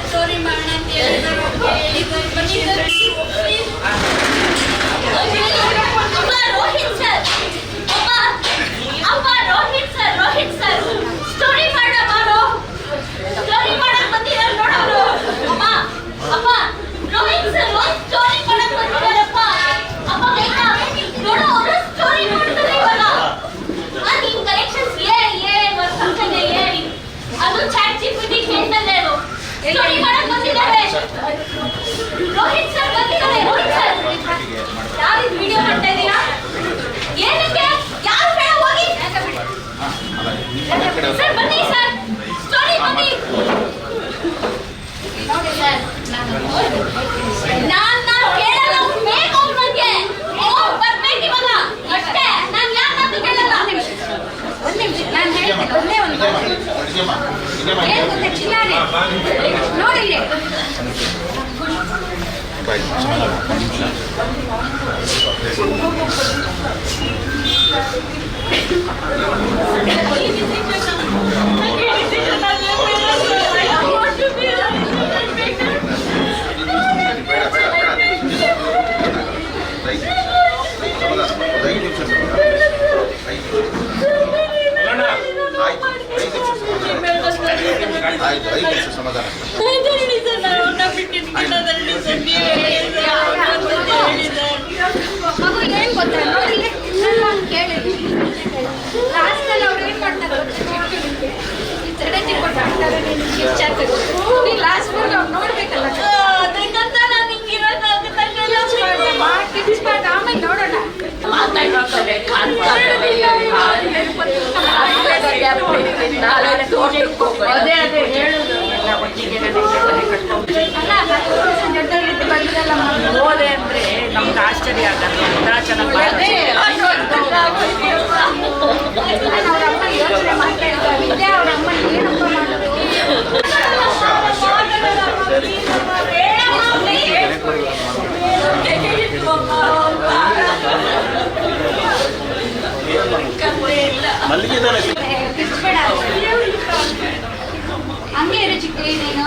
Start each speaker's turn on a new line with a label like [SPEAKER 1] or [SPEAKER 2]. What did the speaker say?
[SPEAKER 1] Story ಮಾಡೋಣ ಅಂತ ಹೇಳಿದ್ರು. Rohit sir Rohit sir story ಮಾಡೋ ಸ್ಟೋರಿ ಮಾಡಕ್ ಬಂದಿದ್ದಾರೆ ನೋಡೋರು. ಅಪ್ಪ ರೋಹಿತ್ ಸರ್ ಸ್ಟೋರಿ ಮಾಡಕ್ ಬಂದಿದ್ದಾರಪ್ಪ. ಅಪ್ಪ ಬೇಕಾ ನೋಡೋ ಅವರು ಸ್ಟೋರಿ ಮಾಡ್ತಾರೆ ಇವಾಗ. ನೀನ್ ಕರೆಕ್ಷನ್ಸ್ ಅದು ಚಾಟ್ ಜಿಪಿಟಿ ಕೇಳ್ತದೆ. ಅದು ಸ್ಟೋರಿ ಮಾಡಕ್ ಬಂದಿದ್ದಾರೆ. ರೋಹಿತ್ ಸರ್ ಬಂದಿದ್ದಾರೆ. ರೋಹಿತ್ ಸರ್ ಯಾರು ವಿಡಿಯೋ ಮಾಡ್ತಾ ಇದ್ದೀರಾ? ಏನಕ್ಕೆ ಯಾರು ಬೇಡ ಹೋಗಿ ಸರ್ ಬನ್ನಿ ಸರ್ ಸ್ಟೋರಿ ಬನ್ನಿ ನೋಡಿ ಸರ್. ನಾನು ಕೇಳಲ್ಲ ಬೇಕು ನನಗೆ ಬರ್ಬೇಕು ಇವಾಗ ಅಷ್ಟೇ. ನಾನು ಯಾರನ್ನೂ ಕೇಳಲ್ಲ. ಒಂದು ನಿಮಿಷ ನಾನು ಹೇಳ್ತೀನಿ. ಒಂದೇ ಒಂದು ಏನು ಗೊತ್ತಾ ಚಿಲ್ಲಾನೆ ನೋಡಿ
[SPEAKER 2] ಸಮಾಧಾನ
[SPEAKER 1] ಮಗು ಏನ್ ಗೊತ್ತಾ ನೋಡಿ ನಾನು ಕೇಳಿದ್ವಿ. ಲಾಸ್ಟಲ್ಲಿ ಅವ್ರು ಏನ್ ಮಾಡ್ತಾರೆ ಸ್ಟ್ರಾಟಜಿ ಕೊಟ್ಟಾಡ್ತಾರೆ. ನೀನು ಲಾಸ್ಟಲ್ಲಿ ಅವ್ರು ನೋಡ್ಬೇಕಲ್ಲ. ಆಮೇಲೆ ನೋಡೋಣ.
[SPEAKER 3] ಅದೇ ಹೇಳುದು ಹೋದೆ ಅಂದ್ರೆ ನಮ್ಗೆ ಆಶ್ಚರ್ಯ ಆಗಲ್ಲ. ಅಂತ ಚೆನ್ನಾಗಿ
[SPEAKER 1] ಅವ್ರ ಅಮ್ಮ ಯೋಚನೆ ಮಾಡ್ತಾ ಇದ್ದಾರೆ. ಅವ್ರ ಅಮ್ಮ ಏನಪ್ಪ ಮಾಡೋದು. ಹಂಗೆ ಇರು ಚಿಕ್ಕ ನೀನು